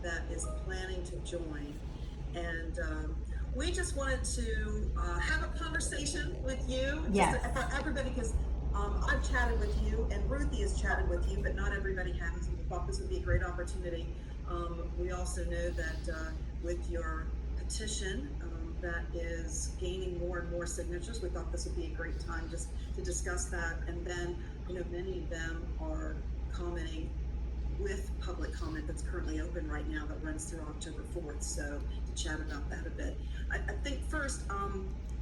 that is planning to join. And we just wanted to have a conversation with you, yes, for everybody, because I've chatted with you and Ruthie has chatted with you, but not everybody has. And we thought this would be a great opportunity. We also know that with your petition that is gaining more and more signatures, we thought this would be a great time just to discuss that. And then, many of them are commenting with public comment that's currently open right now that runs through October 4th. So to chat about that a bit. I think first,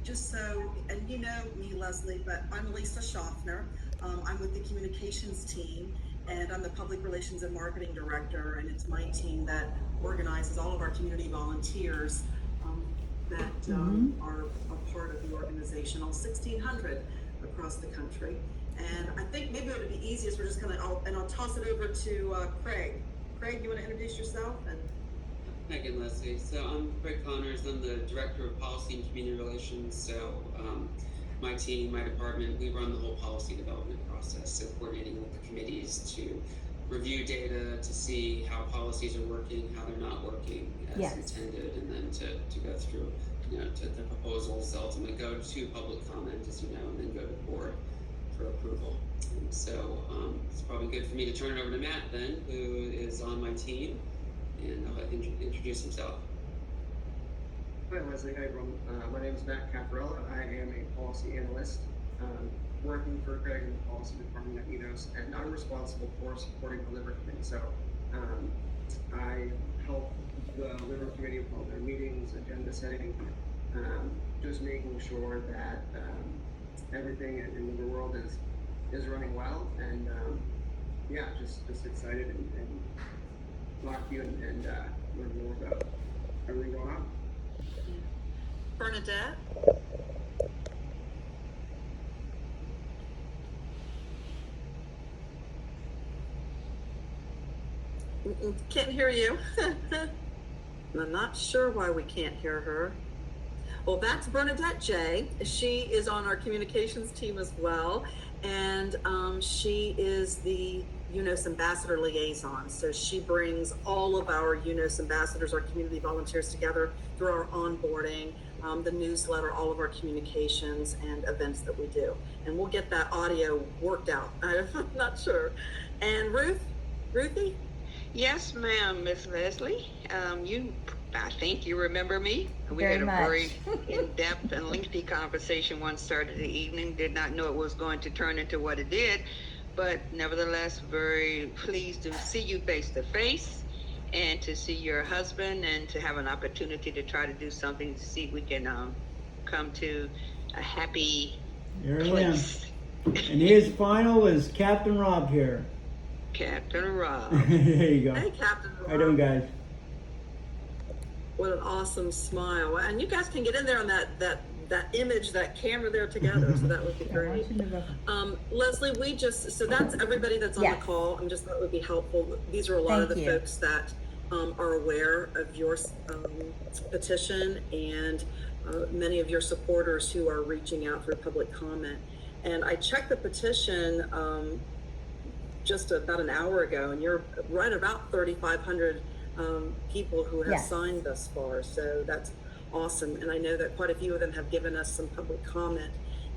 just so, and you know me, Leslie, but I'm Lisa Schaffner. I'm with the communications team, and I'm the public relations and marketing director, and it's my team that organizes all of our community volunteers that are a part of the organization, all 1,600 across the country. And I think maybe it would be easiest, we're just gonna, I'll toss it over to Craig. Craig, you wanna introduce yourself? And Thank you, Leslie. So I'm Craig Connors. I'm the Director of Policy and Community Relations. So my team, my department, we run the whole policy development process. So coordinating with the committees to review data, to see how policies are working, how they're not working as intended, and then to go through, to the proposals, ultimately go to public comment, as you know, and then go to board for approval. And so it's probably good for me to turn it over to Matt then, who is on my team, and I'll let him introduce himself. Hi Leslie, hi everyone. My name is Matt Caparella. I am a policy analyst working for Craig in the policy department at UNOS, and I'm responsible for supporting the Liver Committee. So I help the Liver Committee with all their meetings, agenda setting, just making sure that everything in the Liver world is running well, and yeah, just excited and talk to you and learn more about everything going on. Bernadette? Can't hear you. I'm not sure why we can't hear her. Well, that's Bernadette J. She is on our communications team as well, and she is the UNOS Ambassador Liaison. So she brings all of our UNOS ambassadors, our community volunteers, together through our onboarding, the newsletter, all of our communications and events that we do. And we'll get that audio worked out. I'm not sure. And Ruthie? Yes, ma'am, Miss Leslie. I think you remember me. We Very had a much. very in-depth and lengthy conversation one Saturday evening. Did not know it was going to turn into what it did, but nevertheless, very pleased to see you face to face and to see your husband and to have an opportunity to try to do something to see if we can come to a happy place. And his final is Captain Rob here. Captain Rob. There you go. Hey, Captain Rob. How you doing, guys? What an awesome smile. And you guys can get in there on that image, that camera there together, so that would be great. Leslie, so that's everybody that's on the call. I'm just thought it would be helpful. These are a lot of the folks that are aware of your petition, and many of your supporters who are reaching out through public comment. And I checked the petition just about an hour ago, and you're right about 3,500 people who have signed thus far. So that's awesome. And I know that quite a few of them have given us some public comment.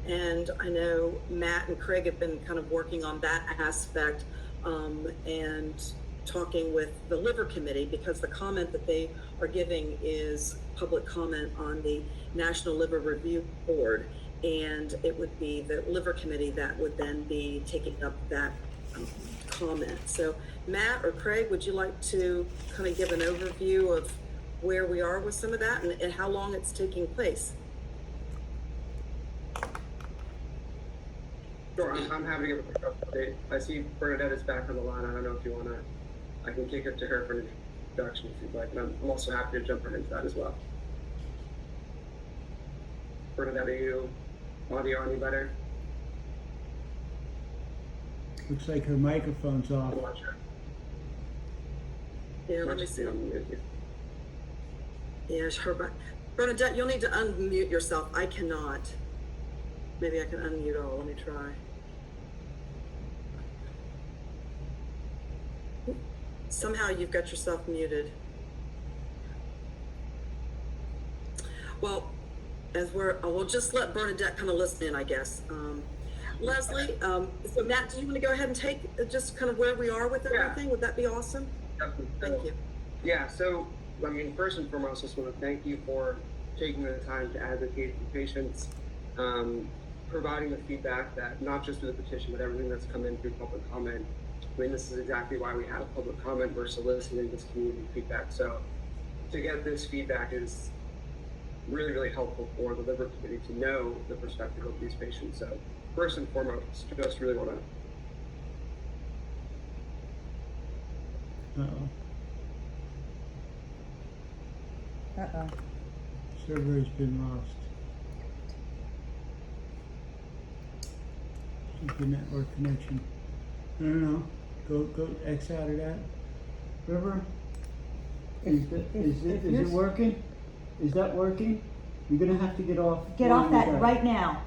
And I know Matt and Craig have been kind of working on that aspect and talking with the Liver Committee, because the comment that they are giving is public comment on the National Liver Review Board. And it would be the Liver Committee that would then be taking up that comment. So Matt or Craig, would you like to kind of give an overview of where we are with some of that and how long it's taking place? Sure, I'm happy to give a quick update. I see Bernadette is back on the line. I don't know if you want to, I can kick it to her for an introduction if you'd like. And I'm also happy to jump right into that as well. Bernadette, are you audio any better? Looks like her microphone's off. I'm not sure. Yeah, let me see. Yeah, sure. Bernadette, you'll need to unmute yourself. I cannot. Maybe I can unmute all. Let me try. Somehow you've got yourself muted. Well, we'll just let Bernadette kind of listen in, I guess. Leslie, so Matt, do you want to go ahead and take just kind of where we are with everything? Would that be awesome? Definitely. Thank you. Yeah, so, I mean, first and foremost, I just want to thank you for taking the time to advocate for patients, providing the feedback that not just through the petition, but everything that's come in through public comment. I mean, this is exactly why we have public comment. We're soliciting this community feedback. So to get this feedback is really, really helpful for the liver committee to know the perspective of these patients. So first and foremost, just really want to Uh-oh. Uh-oh. Server has been lost. Keep your network connection. No. Go X out of that. River? Is it working? Is that working? You're gonna have to get off. Get off that right now.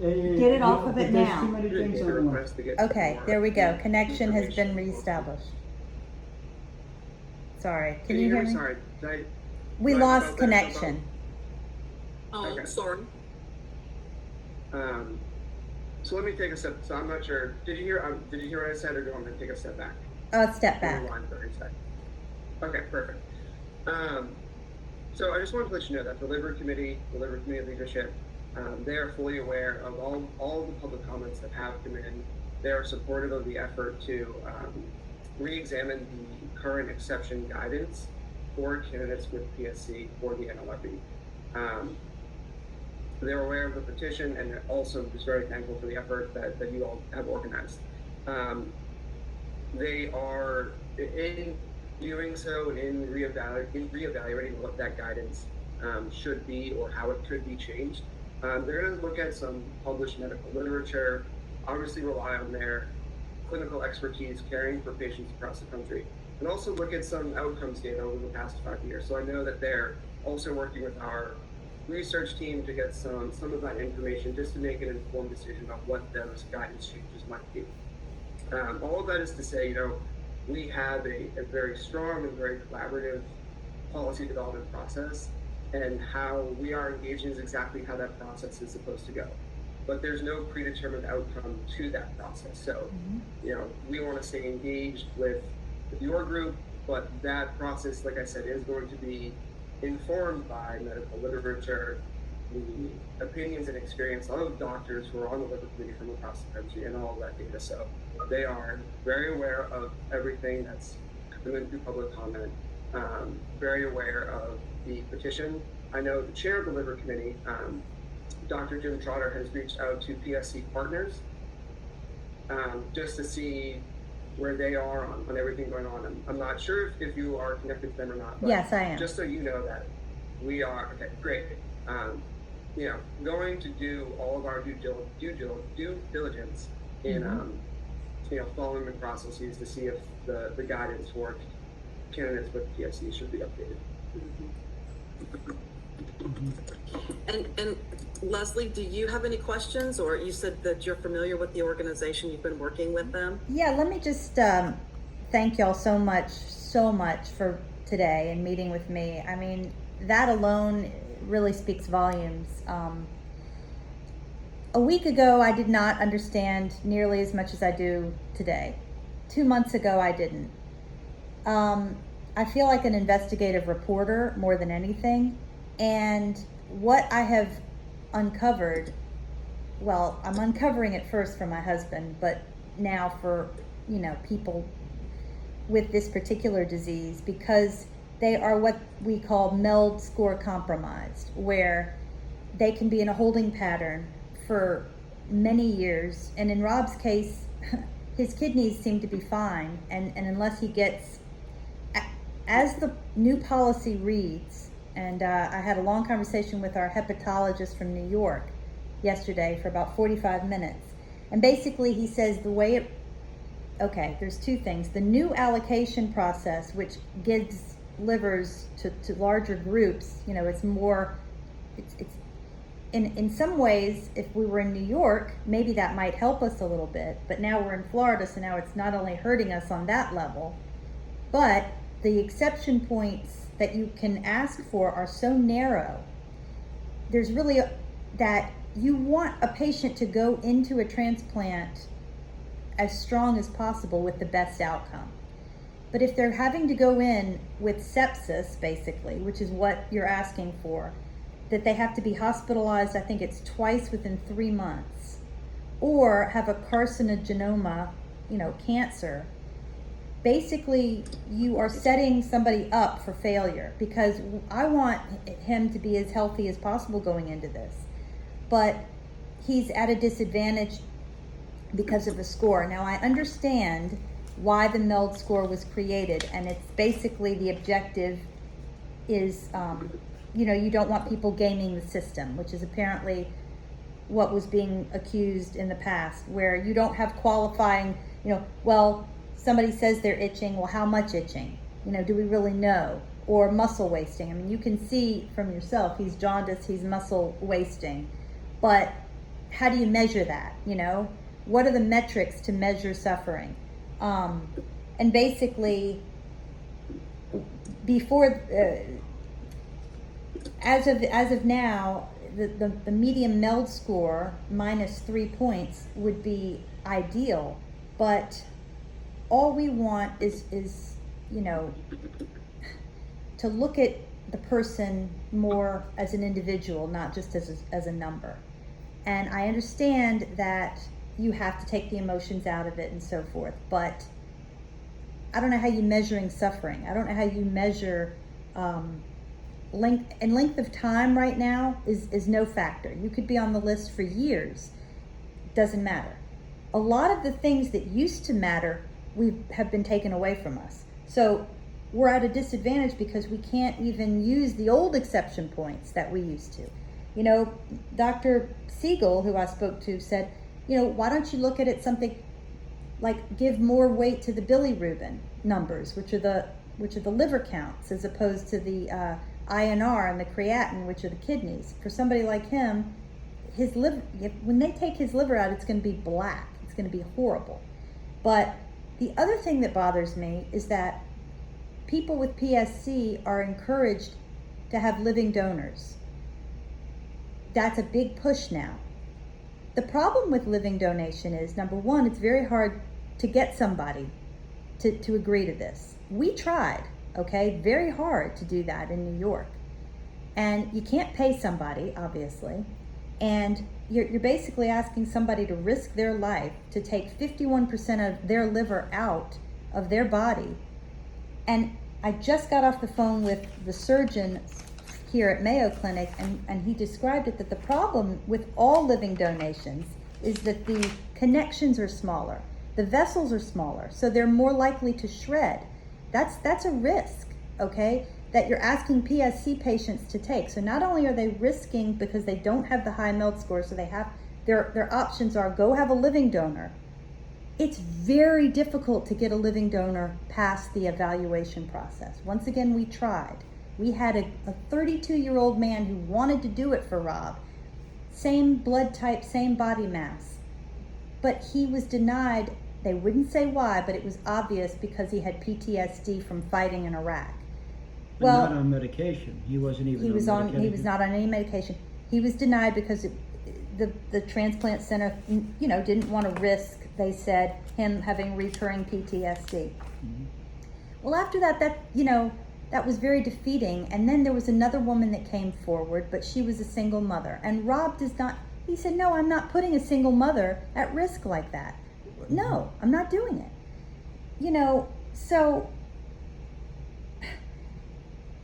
Get it off of it There's now. too many things on one. request to get Okay, more there we go. Connection has been information. reestablished. Sorry, Can you hear me? Sorry. We Sorry lost about that. connection. Oh, Okay. sorry. So let me take a step. So I'm not sure. Did you hear what I said, or do you want me to take a step back? Step back. Rewind 30 seconds. Okay, perfect. So I just wanted to let you know that the liver committee leadership, they are fully aware of all the public comments that have come in. They are supportive of the effort to re-examine the current exception guidance for candidates with PSC for the NLRB. They're aware of the petition and they're also just very thankful for the effort that you all have organized. They are in doing so, in reevaluating what that guidance should be or how it could be changed. They're going to look at some published medical literature, obviously rely on their clinical expertise caring for patients across the country, and also look at some outcomes data over the past 5 years. So I know that they're also working with our research team to get some of that information just to make an informed decision on what those guidance changes might be. All of that is to say, we have a very strong and very collaborative policy development process, and how we are engaging is exactly how that process is supposed to go. But there's no predetermined outcome to that process. So, we want to stay engaged with your group, but that process, like I said, is going to be informed by medical literature, the opinions and experience of doctors who are on the liver committee from across the country, and all of that data. So they are very aware of everything that's coming in through public comment, very aware of the petition. I know the chair of the liver committee, Dr. Jim Trotter, has reached out to PSC partners just to see where they are on everything going on. I'm not sure if you are connected to them or not. But Yes, I am. Just so you know that we are, okay, great. Going to do all of our due diligence in, following the processes to see if the guidance for candidates with PSC should be updated. And Leslie, do you have any questions, or you said that you're familiar with the organization, you've been working with them? Yeah, let me just thank y'all so much for today and meeting with me. I mean, that alone really speaks volumes. A week ago, I did not understand nearly as much as I do today. 2 months ago, I didn't. I feel like an investigative reporter more than anything. And what I have uncovered, well, I'm uncovering it first for my husband, but now for, people with this particular disease, because they are what we call MELD score compromised, where they can be in a holding pattern for many years. And in Rob's case, his kidneys seem to be fine. And unless he gets, as the new policy reads, and I had a long conversation with our hepatologist from New York yesterday for about 45 minutes. And basically he says there's two things. The new allocation process, which gives livers to larger groups, it's more, it's in some ways, if we were in New York, maybe that might help us a little bit. But now we're in Florida, so now it's not only hurting us on that level, but the exception points that you can ask for are so narrow. There's really that you want a patient to go into a transplant as strong as possible with the best outcome. But if they're having to go in with sepsis, basically, which is what you're asking for, that they have to be hospitalized, I think it's twice within 3 months, or have a carcinoma, cancer, basically you are setting somebody up for failure, because I want him to be as healthy as possible going into this. But he's at a disadvantage because of the score. Now, I understand why the MELD score was created, and it's basically the objective is, you don't want people gaming the system, which is apparently what was being accused in the past, where you don't have qualifying, well, somebody says they're itching, well, how much itching? Do we really know? Or muscle wasting. I mean, you can see from yourself, he's jaundiced, he's muscle wasting. But how do you measure that, What are the metrics to measure suffering? And basically, before, as of now, the medium MELD score minus 3 points would be ideal, but all we want is to look at the person more as an individual, not just as a number. And I understand that you have to take the emotions out of it and so forth, but I don't know how you're measuring suffering. I don't know how you measure length of time right now is no factor. You could be on the list for years. Doesn't matter. A lot of the things that used to matter have been taken away from us. So we're at a disadvantage because we can't even use the old exception points that we used to. Dr. Siegel, who I spoke to, said, why don't you look at it something like give more weight to the bilirubin numbers, which are the liver counts, as opposed to the INR and the creatinine, which are the kidneys. For somebody like him, his liver, when they take his liver out, it's going to be black. It's going to be horrible. But the other thing that bothers me is that people with PSC are encouraged to have living donors. That's a big push now. The problem with living donation is, number one, it's very hard to get somebody to agree to this. We tried, okay, very hard to do that in New York. And you can't pay somebody, obviously, and you're basically asking somebody to risk their life to take 51% of their liver out of their body. And I just got off the phone with the surgeon here at Mayo Clinic, and he described it that the problem with all living donations is that the connections are smaller, the vessels are smaller, so they're more likely to shred. That's a risk, okay, that you're asking PSC patients to take. So not only are they risking because they don't have the high MELD score, so they have their options are go have a living donor. It's very difficult to get a living donor past the evaluation process. Once again, we tried. We had a 32-year-old man who wanted to do it for Rob. Same blood type, same body mass. But he was denied. They wouldn't say why, but it was obvious because he had PTSD from fighting in Iraq. Well, not on medication. He wasn't even on medication. He was not on any medication. He was denied because the transplant center, didn't want to risk, they said, him having recurring PTSD. Mm-hmm. Well, after that that was very defeating. And then there was another woman that came forward, but she was a single mother. And Rob he said, no, I'm not putting a single mother at risk like that. No, I'm not doing it.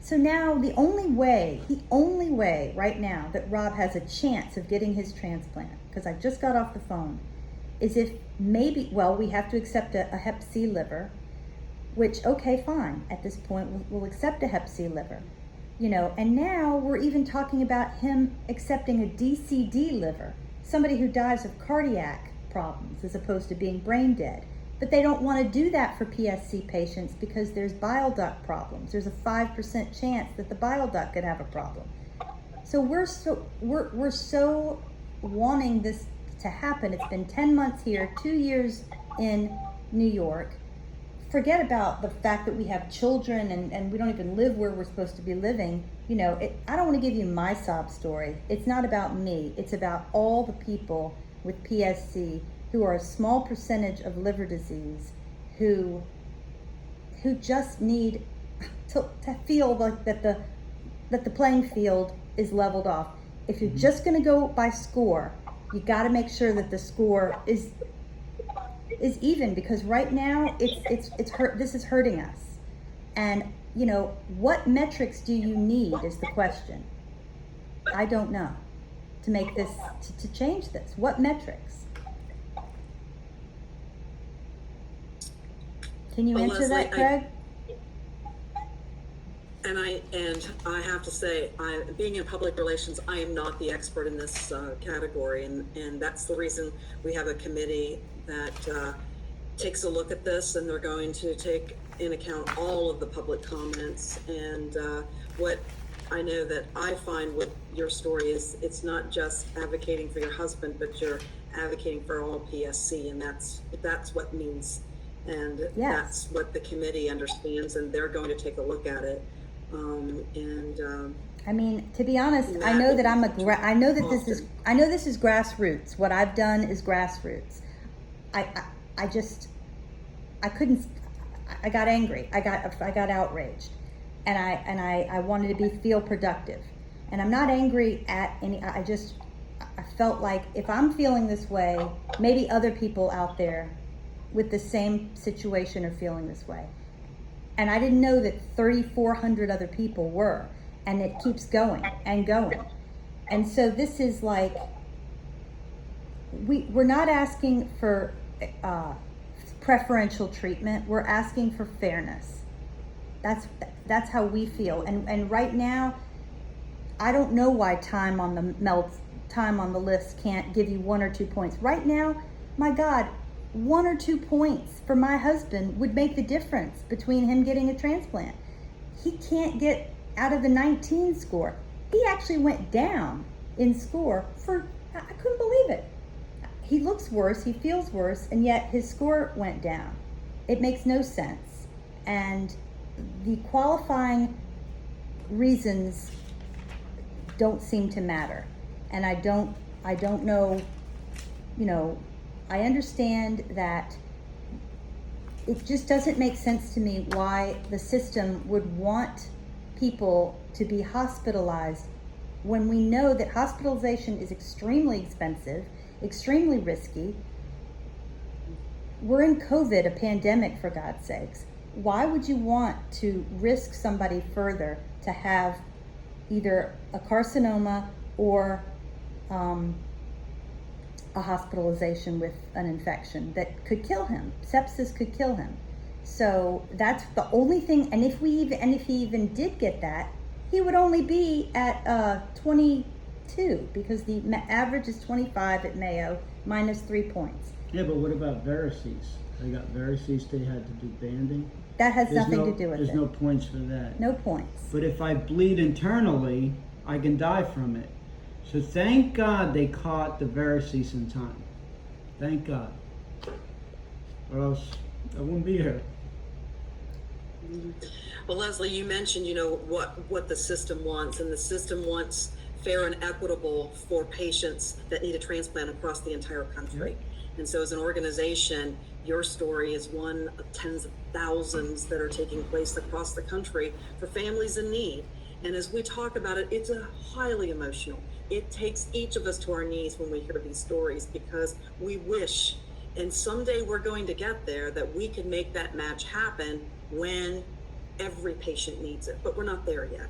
So now the only way right now that Rob has a chance of getting his transplant, because I just got off the phone, is if we have to accept a hep C liver, which, okay, fine, at this point, we'll accept a hep C liver, and now we're even talking about him accepting a DCD liver, somebody who dies of cardiac problems as opposed to being brain dead. But they don't want to do that for PSC patients because there's bile duct problems. There's a 5% chance that the bile duct could have a problem. So we're so wanting this to happen. It's been 10 months here, 2 years in New York, forget about the fact that we have children and we don't even live where we're supposed to be living. You know, I don't want to give you my sob story. It's not about me. It's about all the people with PSC who are a small percentage of liver disease who just need to feel like that the playing field is leveled off. If you're just going to go by score, you got to make sure that the score is even, because right now it's hurt. This is hurting us. And you know, what metrics do you need is the question. I don't know to make this to change this. What metrics? Can you answer Leslie, that, Craig? And I have to say, being in public relations, I am not the expert in this category, and that's the reason we have a committee that takes a look at this, and they're going to take in account all of the public comments. And what I know that I find with your story is it's not just advocating for your husband, but you're advocating for all PSC, and that's what means, and Yes. that's what the committee understands, and they're going to take a look at it. I mean, to be honest, I know that I know this is grassroots. What I've done is grassroots. I got angry. I got outraged, and I wanted to feel productive. And I'm not angry at any. I felt like if I'm feeling this way, maybe other people out there with the same situation are feeling this way. And I didn't know that 3,400 other people were, and it keeps going and going. And so this is like, we're not asking for preferential treatment. We're asking for fairness. That's how we feel. And right now, I don't know why time on the list can't give you 1 or 2 points. Right now, my God, 1 or 2 points for my husband would make the difference between him getting a transplant. He can't get out of the 19 score. He actually went down in score I couldn't believe it. He looks worse, he feels worse, and yet his score went down. It makes no sense. And the qualifying reasons don't seem to matter. And I don't know, you know, I understand that it just doesn't make sense to me why the system would want people to be hospitalized when we know that hospitalization is extremely expensive, extremely risky. We're in COVID, a pandemic, for God's sakes. Why would you want to risk somebody further to have either a carcinoma or a hospitalization with an infection that could kill him? Sepsis could kill him. So that's the only thing. And if he even did get that, he would only be at 22, because the average is 25 at Mayo, minus 3 points. Yeah, but what about varices? They got varices, they had to do banding. That has nothing to do with it. There's no points for that. No points. But if I bleed internally, I can die from it. So thank God they caught the varices in time. Thank God. Or else I wouldn't be here. Well, Leslie, you mentioned, you know, what the system wants, and the system wants fair and equitable for patients that need a transplant across the entire country. And so as an organization, your story is one of tens of thousands that are taking place across the country for families in need. And as we talk about it, it's a highly emotional. It takes each of us to our knees when we hear these stories, because we wish, and someday we're going to get there, that we can make that match happen when every patient needs it, but we're not there yet.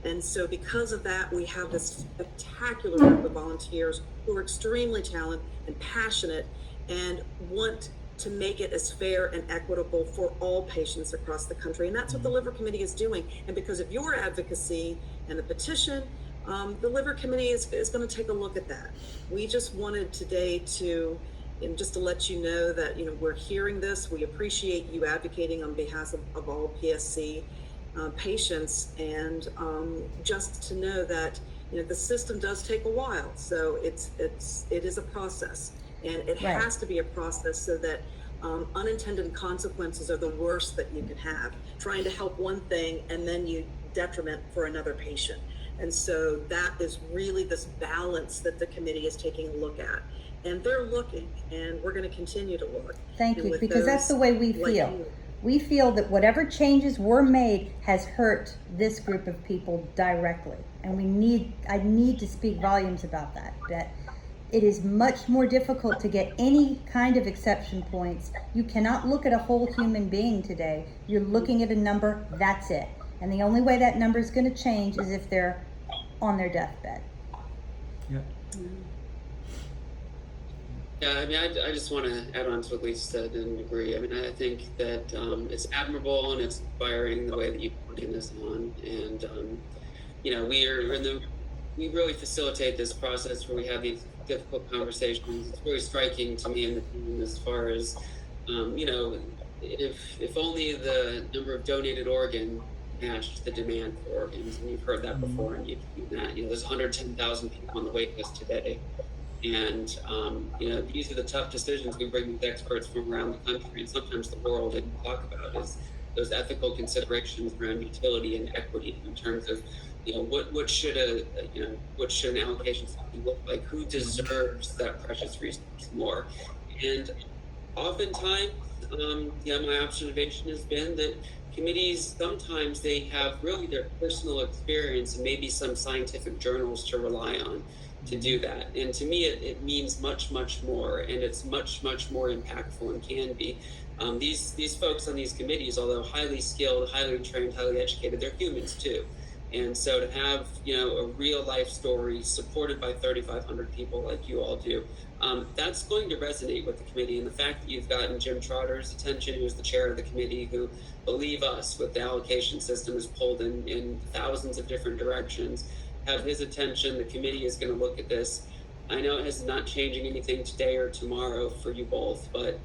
And so because of that, we have this spectacular group of volunteers who are extremely talented and passionate and want to make it as fair and equitable for all patients across the country. And that's what the Liver Committee is doing. And because of your advocacy and the petition, the Liver Committee is going to take a look at that. We just wanted today to, and just to let you know that, you know, we're hearing this. We appreciate you advocating on behalf of all PSC patients, and just to know that, you know, the system does take a while. So it is a process, and it Right. has to be a process so that Unintended consequences are the worst that you can have. Trying to help one thing and then you detriment for another patient. And so that is really this balance that the committee is taking a look at. And they're looking, and we're going to continue to look. Thank And you, with because that's the those way we like feel. you. We feel that whatever changes were made has hurt this group of people directly. And I need to speak volumes about that it is much more difficult to get any kind of exception points. You cannot look at a whole human being today. You're looking at a number, that's it. And the only way that number is going to change is if they're on their deathbed. Yeah. Yeah, I mean, I just want to add on to what Lisa said and agree. I mean, I think that it's admirable and it's inspiring the way that you're putting this on. And, you know, we really facilitate this process where we have these difficult conversations. It's really striking to me and the team as far as, you know, if only the number of donated organs matched the demand for organs, and you've heard that before, and you've seen that. You know, there's 110,000 people on the wait list today. And, you know, these are the tough decisions we bring with experts from around the country and sometimes the world and talk about is those ethical considerations around utility and equity in terms of, you know, what should an allocation system look like? Who deserves that precious resource more? And oftentimes, my observation has been that committees, sometimes they have really their personal experience and maybe some scientific journals to rely on to do that. And to me, it means much, much more, and it's much, much more impactful and can be. These folks on these committees, although highly skilled, highly trained, highly educated, they're humans too. And so to have, you know, a real life story supported by 3,500 people like you all do, that's going to resonate with the committee. And the fact that you've gotten Jim Trotter's attention, who's the chair of the committee, who, believe us, with the allocation system is pulled in thousands of different directions, have his attention. The committee is going to look at this. I know it is not changing anything today or tomorrow for you both, but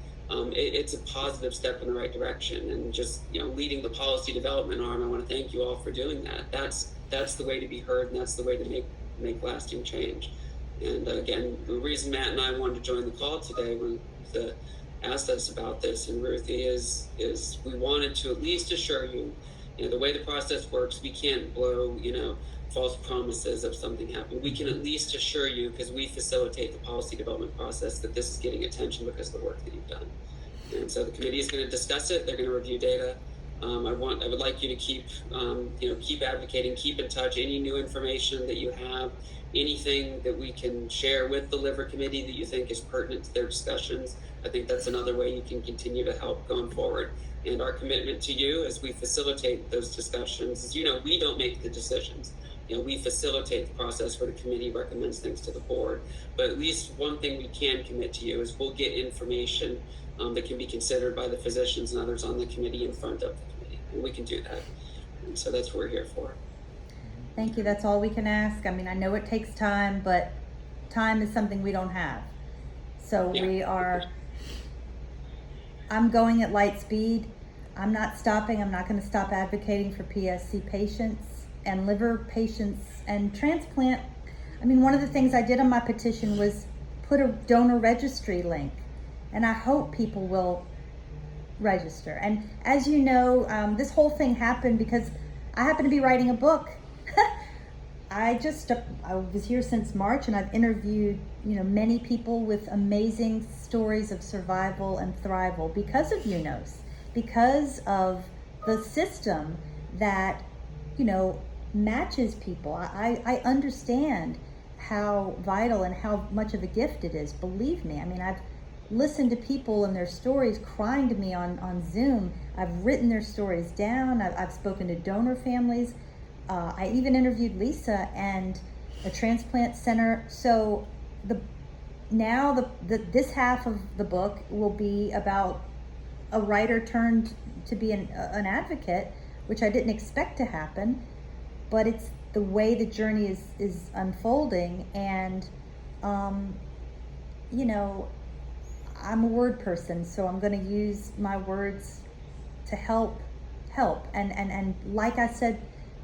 it's a positive step in the right direction. And just, you know, leading the policy development arm, I want to thank you all for doing that. That's the way to be heard, and that's the way to make lasting change. And again, the reason Matt and I wanted to join the call today when asked us about this, and Ruthie, is we wanted to at least assure you, you know, the way the process works, we can't blow, you know, false promises of something happening. We can at least assure you, because we facilitate the policy development process, that this is getting attention because of the work that you've done. And so the committee is going to discuss it. They're going to review data. I would like you to keep advocating, keep in touch. Any new information that you have, anything that we can share with the liver committee that you think is pertinent to their discussions, I think that's another way you can continue to help going forward. And our commitment to you as we facilitate those discussions is, you know, we don't make the decisions. You know, we facilitate the process where the committee recommends things to the board. But at least one thing we can commit to you is we'll get information that can be considered by the physicians and others on the committee in front of the committee. And we can do that. And so that's what we're here for. Thank you. That's all we can ask. I mean, I know it takes time, but time is something we don't have. So Yeah. I'm going at light speed. I'm not stopping. I'm not going to stop advocating for PSC patients and liver patients and transplant. I mean, one of the things I did on my petition was put a donor registry link, and I hope people will register. And as you know, this whole thing happened because I happen to be writing a book. I was here since March, and I've interviewed, you know, many people with amazing stories of survival and thrival because of UNOS, because of the system that, you know, matches people. I understand how vital and how much of a gift it is. Believe me. I mean, I've listened to people and their stories crying to me on Zoom. I've written their stories down. I've spoken to donor families. I even interviewed Lisa and a transplant center. So this half of the book will be about a writer turned to be an advocate, which I didn't expect to happen, but it's the way the journey is unfolding. And you know, I'm a word person, so I'm going to use my words to help. And like I said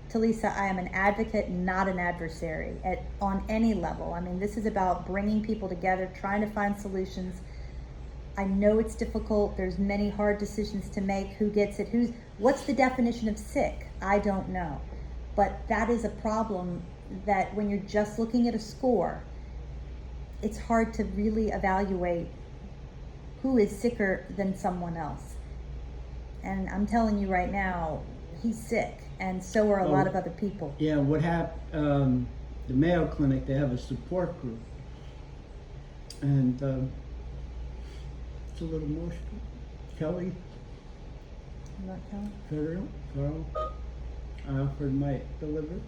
to Lisa, I am an advocate, not an adversary on any level. I mean, this is about bringing people together, trying to find solutions. I know it's difficult. There's many hard decisions to make. Who gets it? What's the definition of sick? I don't know. But that is a problem that when you're just looking at a score, it's hard to really evaluate who is sicker than someone else. And I'm telling you right now, he's sick, and so are a lot of other people. Yeah, what happened, the Mayo Clinic, they have a support group. And it's a little emotional. Kelly, You want to tell him? Carl, I offered my delivery.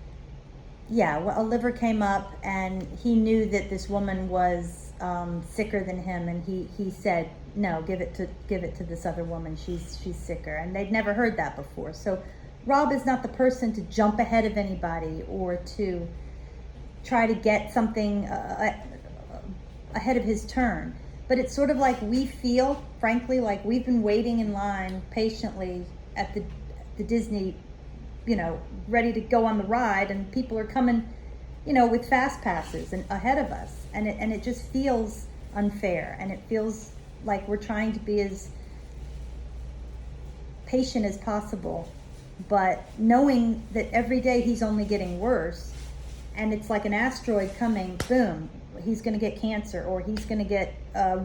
Yeah, well, a liver came up, and he knew that this woman was sicker than him, and he said, "No, give it to this other woman. She's sicker." And they'd never heard that before. So Rob is not the person to jump ahead of anybody or to try to get something ahead of his turn. But it's sort of like we feel, frankly, like we've been waiting in line patiently at the Disney, ready to go on the ride, and people are coming, with fast passes and ahead of us, and it just feels unfair, and it feels like we're trying to be as patient as possible, but knowing that every day he's only getting worse, and it's like an asteroid coming, boom, he's going to get cancer, or he's going to get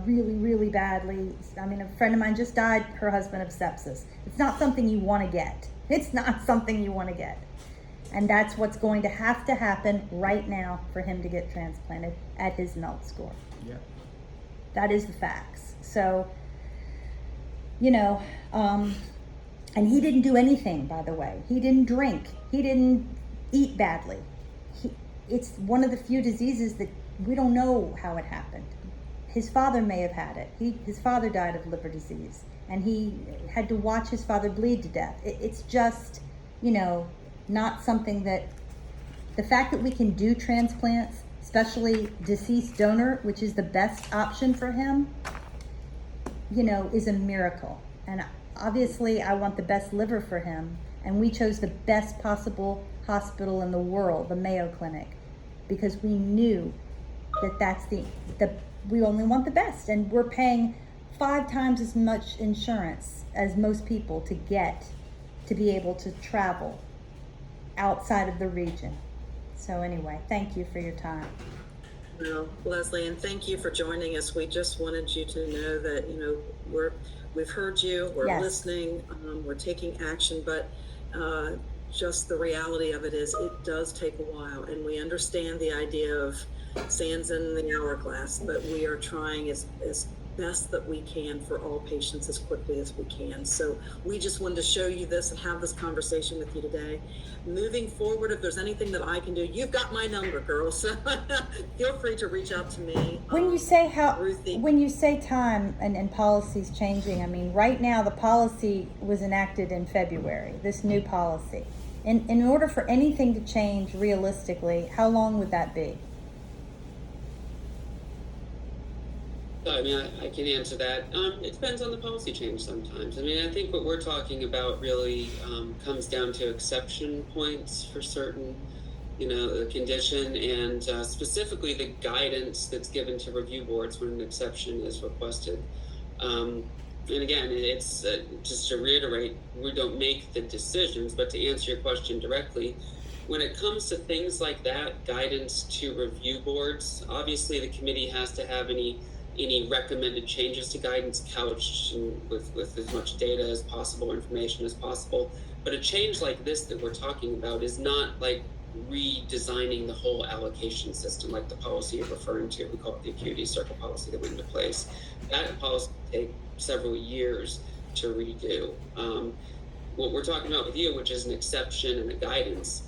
really, really badly. I mean, a friend of mine just died, her husband, of sepsis. It's not something you want to get. It's not something you want to get. And that's what's going to have to happen right now for him to get transplanted at his melt score. Yeah. That is the facts. So, and he didn't do anything, by the way. He didn't drink. He didn't eat badly. It's one of the few diseases that we don't know how it happened. His father may have had it. His father died of liver disease, and he had to watch his father bleed to death. It's just, not something that, the fact that we can do transplants, especially deceased donor, which is the best option for him, is a miracle. And obviously I want the best liver for him, and we chose the best possible hospital in the world, the Mayo Clinic, because we knew that that's we only want the best, and we're paying 5 times as much insurance as most people to be able to travel outside of the region. So anyway, thank you for your time. No, Leslie, and thank you for joining us. We just wanted you to know that, we've heard you, we're Yes. listening, we're taking action, but just the reality of it is it does take a while, and we understand the idea of sands in the hourglass, but we are trying as best that we can for all patients as quickly as we can. So we just wanted to show you this and have this conversation with you today. Moving forward, if there's anything that I can do, you've got my number, girl, so feel free to reach out to me. When you say Ruthie. when you say time and policies changing, I mean, right now the policy was enacted in February, this new policy. In order for anything to change realistically, how long would that be? I mean, I can answer that. It depends on the policy change sometimes. I mean, I think what we're talking about really comes down to exception points for certain, the condition, and specifically the guidance that's given to review boards when an exception is requested. And again, it's just to reiterate, we don't make the decisions, but to answer your question directly, when it comes to things like that, guidance to review boards, obviously the committee has to have any recommended changes to guidance couched with as much data as possible, information as possible. But a change like this that we're talking about is not like redesigning the whole allocation system like the policy you're referring to. We call it the acuity circle policy that went into place. That policy will take several years to redo. What we're talking about with you, which is an exception and a guidance,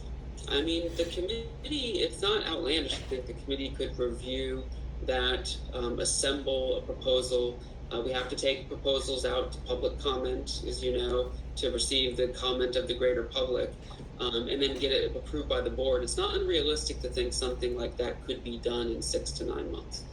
I mean, the committee, it's not outlandish to think the committee could review that, assemble a proposal. We have to take proposals out to public comment, as you know, to receive the comment of the greater public, and then get it approved by the board. It's not unrealistic to think something like that could be done in 6 to 9 months.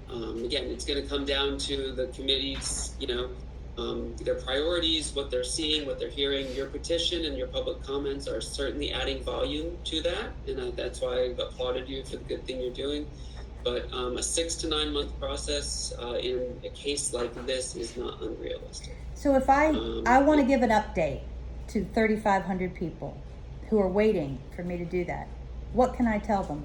Again, it's going to come down to the committee's, their priorities, what they're seeing, what they're hearing. Your petition and your public comments are certainly adding volume to that, and that's why I've applauded you for the good thing you're doing. But a 6 to 9 month process in a case like this is not unrealistic. So if I want to give an update to 3,500 people who are waiting for me to do that, what can I tell them?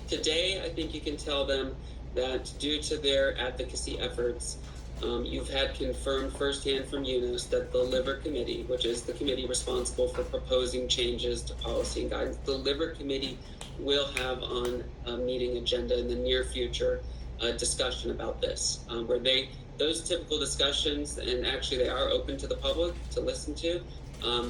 Today, I think you can tell them that due to their advocacy efforts, you've had confirmed firsthand from UNOS that the Liver Committee, which is the committee responsible for proposing changes to policy and guidance, the Liver Committee will have on a meeting agenda in the near future a discussion about this, where those typical discussions, and actually they are open to the public to listen to,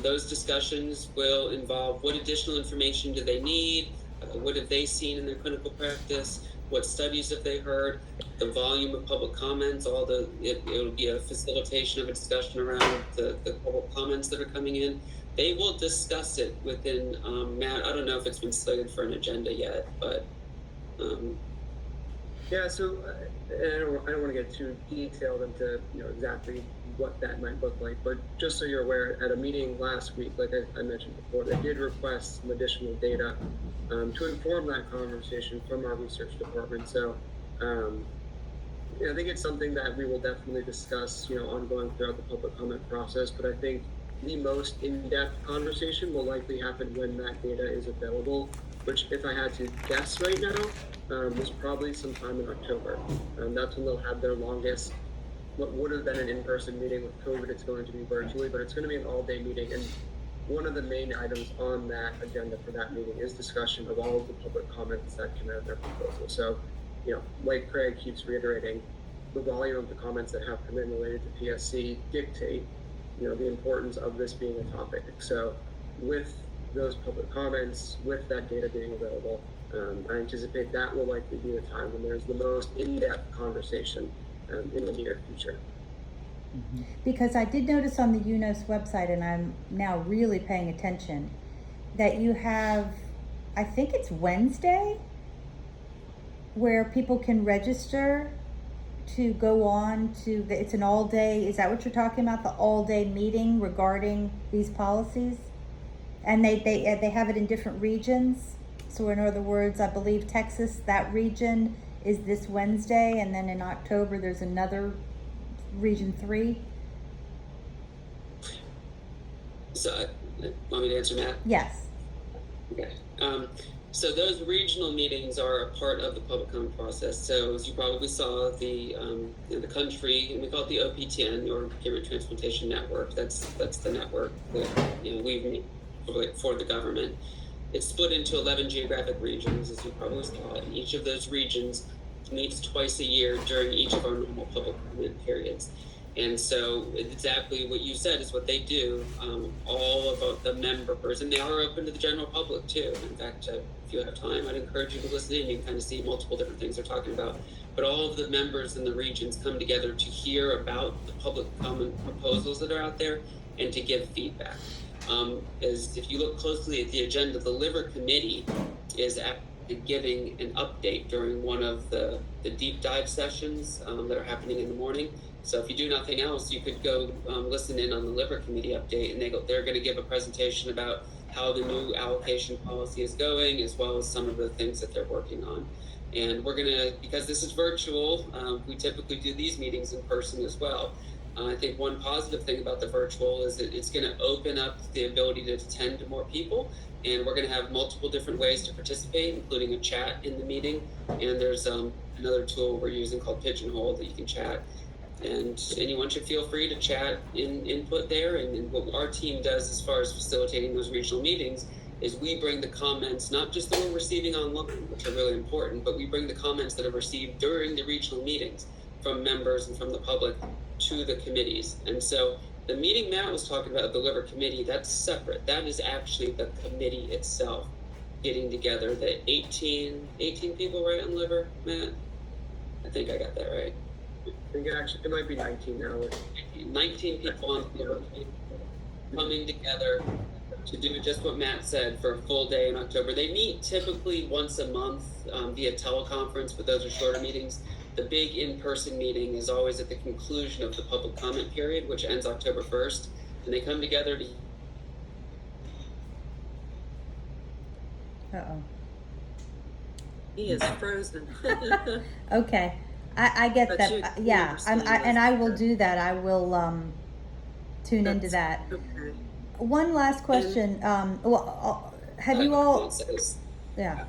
those discussions will involve what additional information do they need, what have they seen in their clinical practice, what studies have they heard, the volume of public comments, it'll be a facilitation of a discussion around the public comments that are coming in. They will discuss it within, Matt, I don't know if it's been slated for an agenda yet, but. Yeah, so I don't want to get too detailed into exactly what that might look like, but just so you're aware, at a meeting last week, like I mentioned before, they did request some additional data to inform that conversation from our research department. So I think it's something that we will definitely discuss, ongoing throughout the public comment process. But I think the most in-depth conversation will likely happen when that data is available, which, if I had to guess right now, was probably sometime in October. That's when they'll have their longest, what would have been an in-person meeting. With COVID, it's going to be virtually, but it's going to be an all-day meeting. And one of the main items on that agenda for that meeting is discussion of all of the public comments that came out of their proposal. So, like Craig keeps reiterating, the volume of the comments that have come in related to PSC dictate, the importance of this being a topic. So with those public comments, with that data being available, I anticipate that will likely be the time when there's the most in-depth conversation in the near future. Because I did notice on the UNOS website, and I'm now really paying attention, that you have, I think it's Wednesday, where people can register to go on to, it's an all-day, is that what you're talking about, the all-day meeting regarding these policies? And they have it in different regions. So in other words, I believe Texas, that region is this Wednesday, and then in October there's another region 3. So, want me to answer, Matt? Yes. Okay. So those regional meetings are a part of the public comment process. So as you probably saw, the country, and we call it the OPTN, or Procurement Transportation Network. That's the network that we've made for the government. It's split into 11 geographic regions, as you probably saw, and each of those regions meets twice a year during each of our normal public comment periods. And so exactly what you said is what they do. All of the members, and they are open to the general public too. In fact, if you have time, I'd encourage you to listen in. You can kind of see multiple different things they're talking about. But all of the members in the regions come together to hear about the public comment proposals that are out there and to give feedback. As if you look closely at the agenda, the Liver Committee is actually giving an update during one of the deep dive sessions that are happening in the morning. So if you do nothing else, you could go listen in on the Liver Committee update, and they're going to give a presentation about how the new allocation policy is going, as well as some of the things that they're working on. And we're going to, because this is virtual, we typically do these meetings in person as well. I think one positive thing about the virtual is that it's going to open up the ability to attend to more people, and we're going to have multiple different ways to participate, including a chat in the meeting. And there's another tool we're using called Pigeonhole that you can chat. And anyone should feel free to chat input there. And what our team does as far as facilitating those regional meetings is we bring the comments, not just that we're receiving online, which are really important, but we bring the comments that are received during the regional meetings from members and from the public to the committees. And so the meeting Matt was talking about, the Liver Committee, that's separate. That is actually the committee itself getting together. The 18 people, right, on Liver, Matt? I think I got that right. I think it might be 19 now. 19 people on the Liver Committee coming together to do just what Matt said for a full day in October. They meet typically once a month via teleconference, but those are shorter meetings. The big in-person meeting is always at the conclusion of the public comment period, which ends October 1st, and they come together to... He is frozen. Okay, I get But that. you Yeah, understand and I will that. do that. I will tune into That's- that. Okay. One last question. Have you One all? says, Yeah.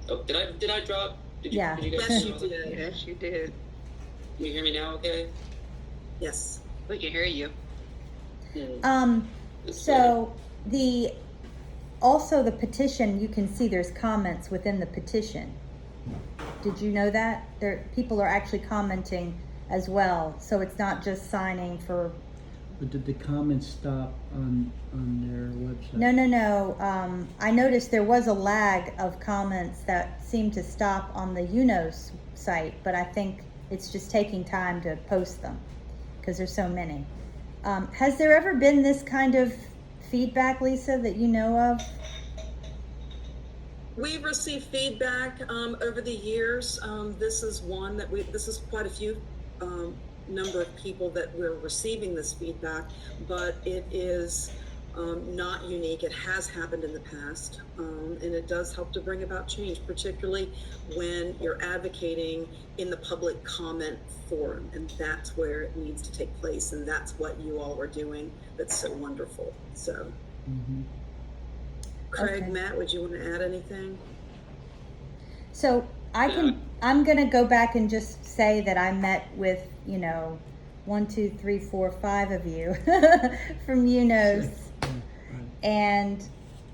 oh, did I drop? Yeah. Did you guys Yes, hear you all that? did. Yes, you did. Can you hear me now? Okay. Yes. We can hear you. So also the petition, you can see there's comments within the petition. Did you know that? People are actually commenting as well, so it's not just signing for, But did the comments stop on their website? no. I noticed there was a lag of comments that seemed to stop on the UNOS site, but I think it's just taking time to post them, because there's so many. Has there ever been this kind of feedback, Lisa, that you know of? We've received feedback over the years. This is one that this is quite a few number of people that we're receiving this feedback, but it is not unique. It has happened in the past, and it does help to bring about change, particularly when you're advocating in the public comment forum, and that's where it needs to take place, and that's what you all are doing. That's so wonderful. So. Mm-hmm. Craig, Okay. Matt, would you want to add anything? So I'm gonna go back and just say that I met with, 1, 2, 3, 4, 5 of you from UNOS, and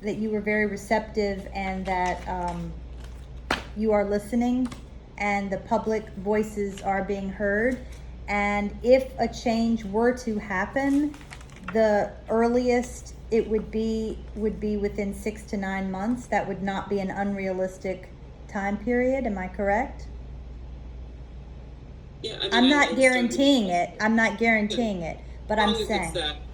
that you were very receptive, and that you are listening, and the public voices are being heard. And if a change were to happen, the earliest it would be within 6 to 9 months. That would not be an unrealistic time period. Am I correct? Yeah, I mean, I'm I not just guaranteeing don't- it. I'm not guaranteeing it, but I'm As long as saying.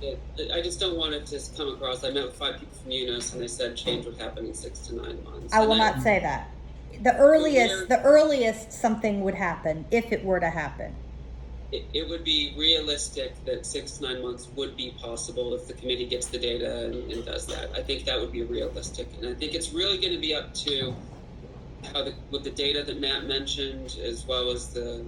it's that, I just don't want it to come across. I met with 5 people from UNOS, and they said change would happen in 6 to 9 months. I will And not say that. The earliest something would happen, if it were to happen. It would be realistic that 6 to 9 months would be possible if the committee gets the data and does that. I think that would be realistic, and I think it's really going to be up to how with the data that Matt mentioned, as well as the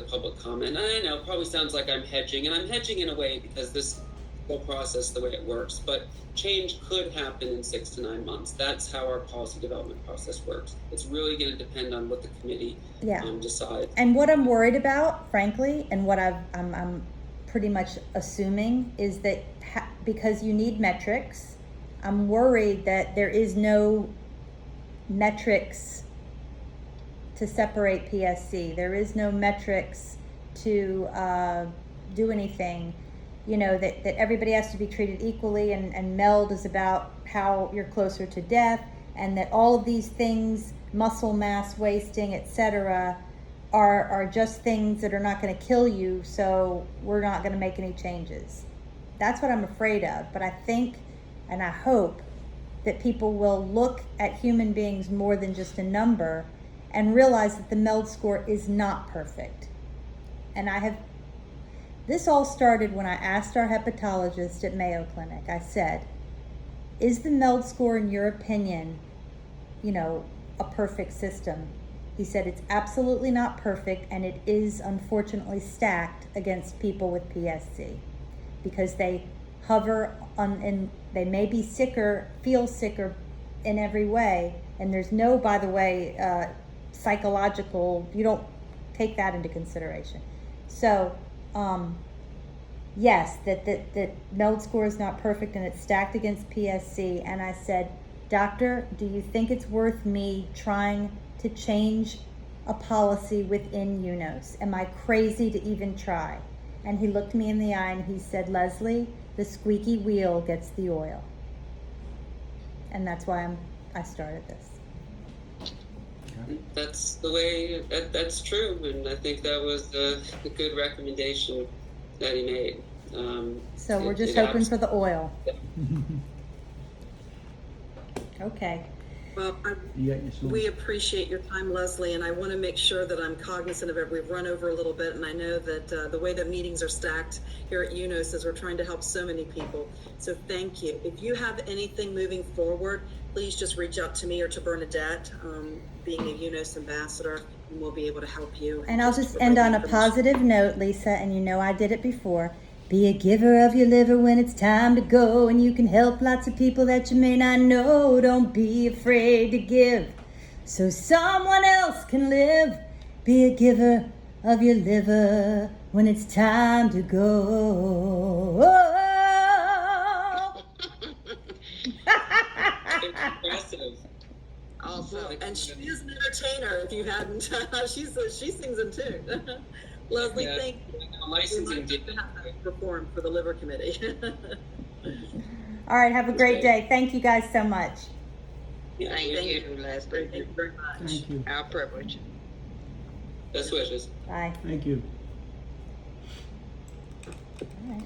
public comment. I know it probably sounds like I'm hedging, and I'm hedging in a way because this whole process, the way it works, but change could happen in 6 to 9 months. That's how our policy development process works. It's really going to depend on what the committee decides. And what I'm worried about, frankly, and what I'm pretty much assuming is that because you need metrics, I'm worried that there is no metrics to separate PSC. There is no metrics to do anything. That everybody has to be treated equally, and MELD is about how you're closer to death, and that all of these things, muscle mass wasting, etc., are just things that are not going to kill you, so we're not going to make any changes. That's what I'm afraid of. But I think, and I hope, that people will look at human beings more than just a number and realize that the MELD score is not perfect. And this all started when I asked our hepatologist at Mayo Clinic. I said, is the MELD score, in your opinion, a perfect system? He said, it's absolutely not perfect, and it is unfortunately stacked against people with PSC because they hover on, and they may be sicker, feel sicker in every way. And there's no, by the way, psychological, you don't take that into consideration. So, yes, that MELD score is not perfect and it's stacked against PSC. And I said, doctor, do you think it's worth me trying to change a policy within UNOS? Am I crazy to even try? And he looked me in the eye and he said, Leslie, the squeaky wheel gets the oil. And that's why I started this. That's the way, that's true, and I think that was a good recommendation that he made. So we're just hoping for the oil. Okay. Well, You got your song. we appreciate your time, Leslie, and I want to make sure that I'm cognizant of it. We've run over a little bit, and I know that the way that meetings are stacked here at UNOS is we're trying to help so many people. So thank you. If you have anything moving forward, please just reach out to me or to Bernadette, being a UNOS ambassador, and we'll be able to help you. And I'll just provide end on a information. positive note, Lisa, and you know I did it before. Be a giver of your liver when it's time to go, and you can help lots of people that you may not know. Don't be afraid to give so someone else can live. Be a giver of your liver when it's time to go. Impressive. Also, And she is an entertainer. If you hadn't, she sings in tune. Leslie, Yeah. thank you. Licensing did. Perform for the liver committee. All right, have a great day. Thank you guys so much. thank you, Leslie. Thank you very much. Thank you. Our privilege. Best wishes. Bye. Thank you. All right.